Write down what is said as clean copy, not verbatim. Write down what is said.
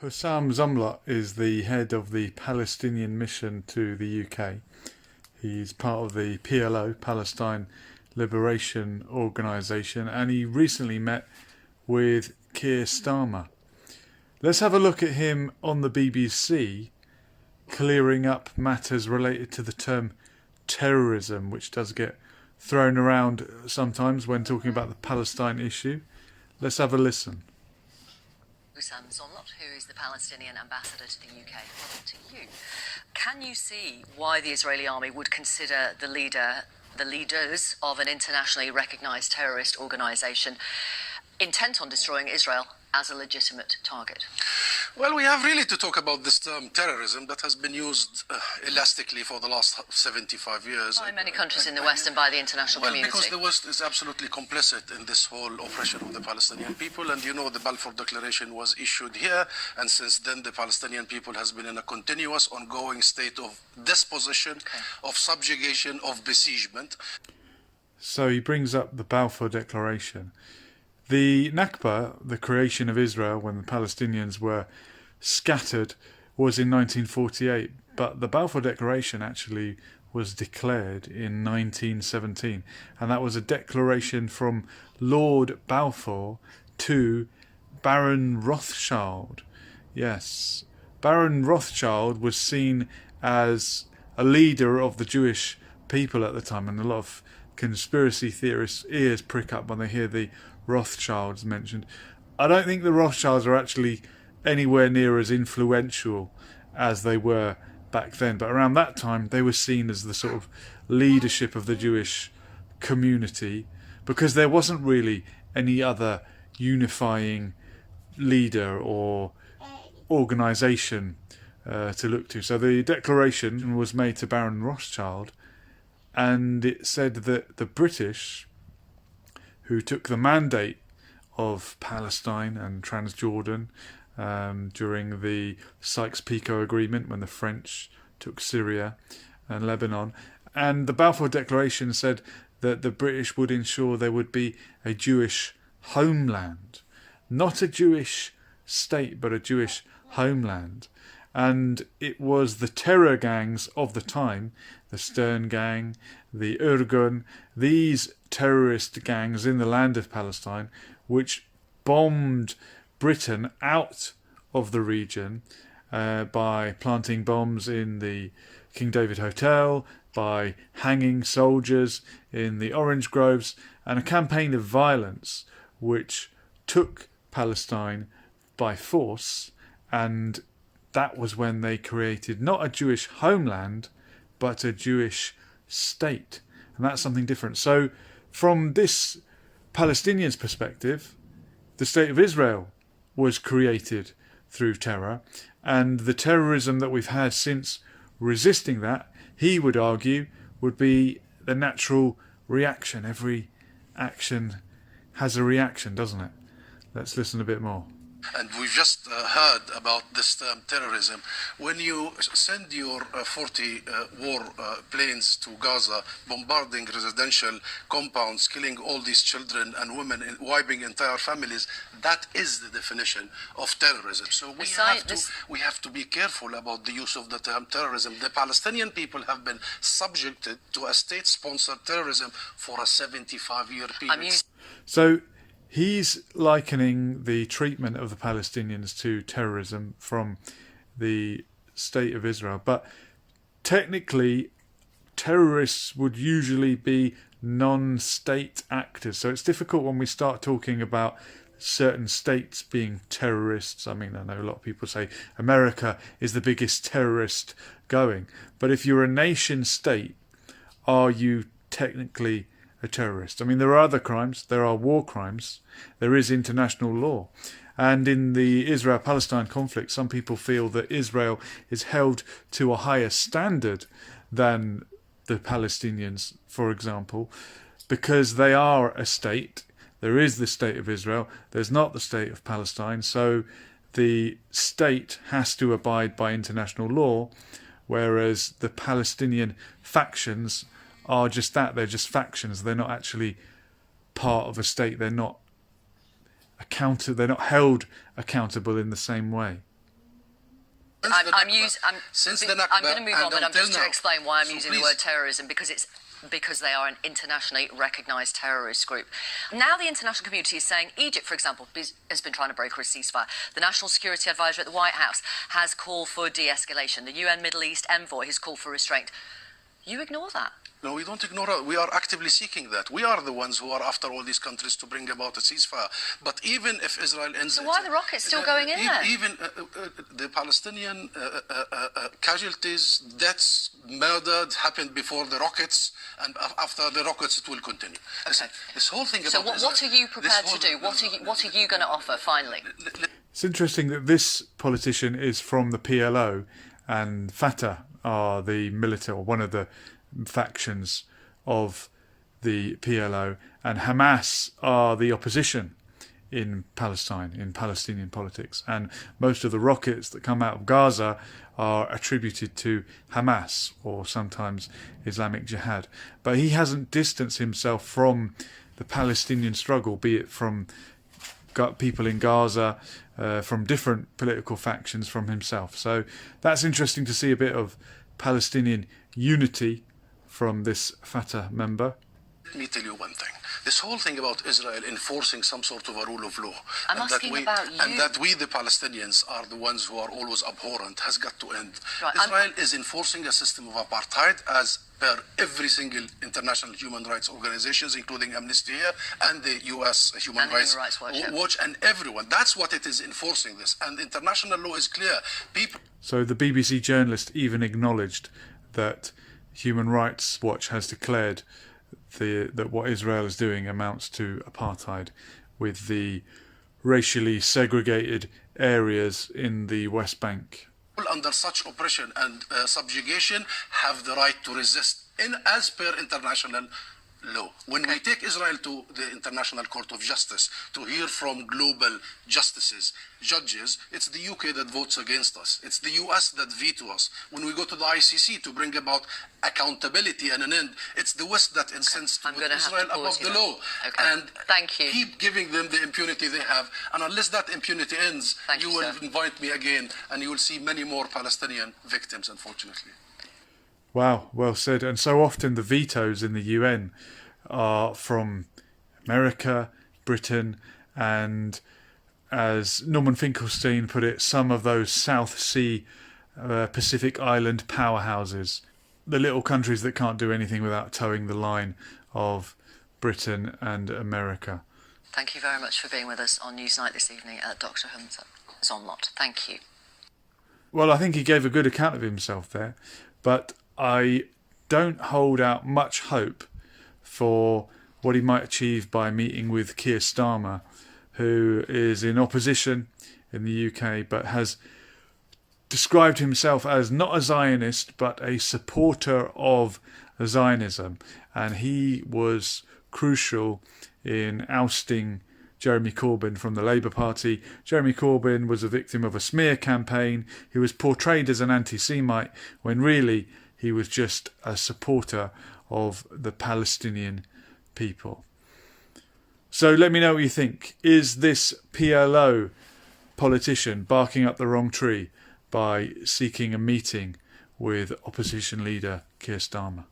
Husam Zomlot is the head of the Palestinian mission to the UK. He's part of the PLO, Palestine Liberation Organisation, and he recently met with Keir Starmer. Let's have a look at him on the BBC clearing up matters related to the term terrorism, which does get thrown around sometimes when talking about the Palestine issue. Let's have a listen. Husam Zomlot, who is the Palestinian ambassador to the UK. Welcome to you. Can you see why the Israeli army would consider the leaders of an internationally recognised terrorist organisation intent on destroying Israel as a legitimate target? Well, we have really to talk about this term terrorism that has been used elastically for the last 75 years. By many countries in the West and by the international community. Because the West is absolutely complicit in this whole oppression of the Palestinian people. And you know, the Balfour Declaration was issued here. And since then, the Palestinian people has been in a continuous, ongoing state of dispossession, of subjugation, of besiegement. So he brings up the Balfour Declaration. The Nakba, the creation of Israel when the Palestinians were scattered, was in 1948, but the Balfour Declaration actually was declared in 1917, and that was a declaration from Lord Balfour to Baron Rothschild. Yes, Baron Rothschild was seen as a leader of the Jewish people at the time, and a lot of conspiracy theorists' ears prick up when they hear the Rothschilds mentioned. I don't think the Rothschilds are actually anywhere near as influential as they were back then, but around that time they were seen as the sort of leadership of the Jewish community, because there wasn't really any other unifying leader or organisation to look to. So the declaration was made to Baron Rothschild, and it said that the British, who took the mandate of Palestine and Transjordan during the Sykes-Picot Agreement when the French took Syria and Lebanon. And the Balfour Declaration said that the British would ensure there would be a Jewish homeland. Not a Jewish state, but a Jewish homeland. And it was the terror gangs of the time, the Stern Gang, the Irgun, these terrorist gangs in the land of Palestine, which bombed Britain out of the region by planting bombs in the King David Hotel, by hanging soldiers in the orange groves, and a campaign of violence which took Palestine by force. And that was when they created not a Jewish homeland, but a Jewish state. And that's something different. So from this Palestinians' perspective, the State of Israel was created through terror, and the terrorism that we've had since resisting that, he would argue, would be the natural reaction. Every action has a reaction, doesn't it? Let's listen a bit more. And we've just heard about this term terrorism. When you send your 40 war planes to Gaza, bombarding residential compounds, killing all these children and women, wiping entire families, that is the definition of terrorism. So we have to be careful about the use of the term terrorism. The Palestinian people have been subjected to a state-sponsored terrorism for a 75-year period. So he's likening the treatment of the Palestinians to terrorism from the State of Israel. But technically, terrorists would usually be non-state actors. So it's difficult when we start talking about certain states being terrorists. I mean, I know a lot of people say America is the biggest terrorist going. But if you're a nation state, are you technically a terrorist? I mean, there are other crimes. There are war crimes. There is international law. And in the Israel-Palestine conflict, some people feel that Israel is held to a higher standard than the Palestinians, for example, because they are a state. There is the State of Israel. There's not the State of Palestine. So the state has to abide by international law, whereas the Palestinian factions are just that. They're just factions. They're not actually part of a state. They're not held accountable in the same way. Since the I'm Nakba going to move on, and but I'm just until to now. explain why I'm So using the please. word terrorism, because they are an internationally recognised terrorist group. Now the international community is saying Egypt, for example, has been trying to broker a ceasefire. The National Security Advisor at the White House has called for de-escalation. The UN Middle East envoy has called for restraint. You ignore that. No, we don't ignore it. We are actively seeking that. We are the ones who are after all these countries to bring about a ceasefire. But even if Israel ends... So why are the rockets still going in there? Even the Palestinian casualties, deaths, murdered happened before the rockets, and after the rockets it will continue. Listen, this whole thing about... So what are you prepared to do? What are you going to offer, finally? It's interesting that this politician is from the PLO, and Fatah are the military, or one of the factions of the PLO, and Hamas are the opposition in Palestine, in Palestinian politics. And most of the rockets that come out of Gaza are attributed to Hamas, or sometimes Islamic Jihad. But he hasn't distanced himself from the Palestinian struggle, be it from people in Gaza, from different political factions, from himself. So that's interesting to see a bit of Palestinian unity from this Fatah member. Let me tell you one thing. This whole thing about Israel enforcing some sort of a rule of law, I'm asking about you. and that we, the Palestinians, are the ones who are always abhorrent, has got to end. Right, Israel is enforcing a system of apartheid as per every single international human rights organizations, including Amnesty here and the U.S. Human Rights Watch, and everyone. That's what it is enforcing this. And international law is clear. So the BBC journalist even acknowledged that Human Rights Watch has declared that what Israel is doing amounts to apartheid, with the racially segregated areas in the West Bank. People under such oppression and subjugation have the right to resist as per international law. When we take Israel to the International Court of Justice to hear from global judges, it's the UK that votes against us. It's the US that veto us. When we go to the ICC to bring about accountability and an end, it's the West that incensed to put Israel above the law. And thank you. Keep giving them the impunity they have. And unless that impunity ends, you will invite me again, and you will see many more Palestinian victims, unfortunately. Wow, well said. And so often the vetoes in the UN are from America, Britain, and, as Norman Finkelstein put it, some of those South Sea Pacific Island powerhouses, the little countries that can't do anything without towing the line of Britain and America. Thank you very much for being with us on Newsnight this evening, Dr. Husam Zomlot. Thank you. Well, I think he gave a good account of himself there, but I don't hold out much hope for what he might achieve by meeting with Keir Starmer, who is in opposition in the UK but has described himself as not a Zionist but a supporter of Zionism, and he was crucial in ousting Jeremy Corbyn from the Labour Party. Jeremy Corbyn was a victim of a smear campaign. He was portrayed as an anti-Semite when really he was just a supporter of the Palestinian people. So let me know what you think. Is this PLO politician barking up the wrong tree by seeking a meeting with opposition leader Keir Starmer?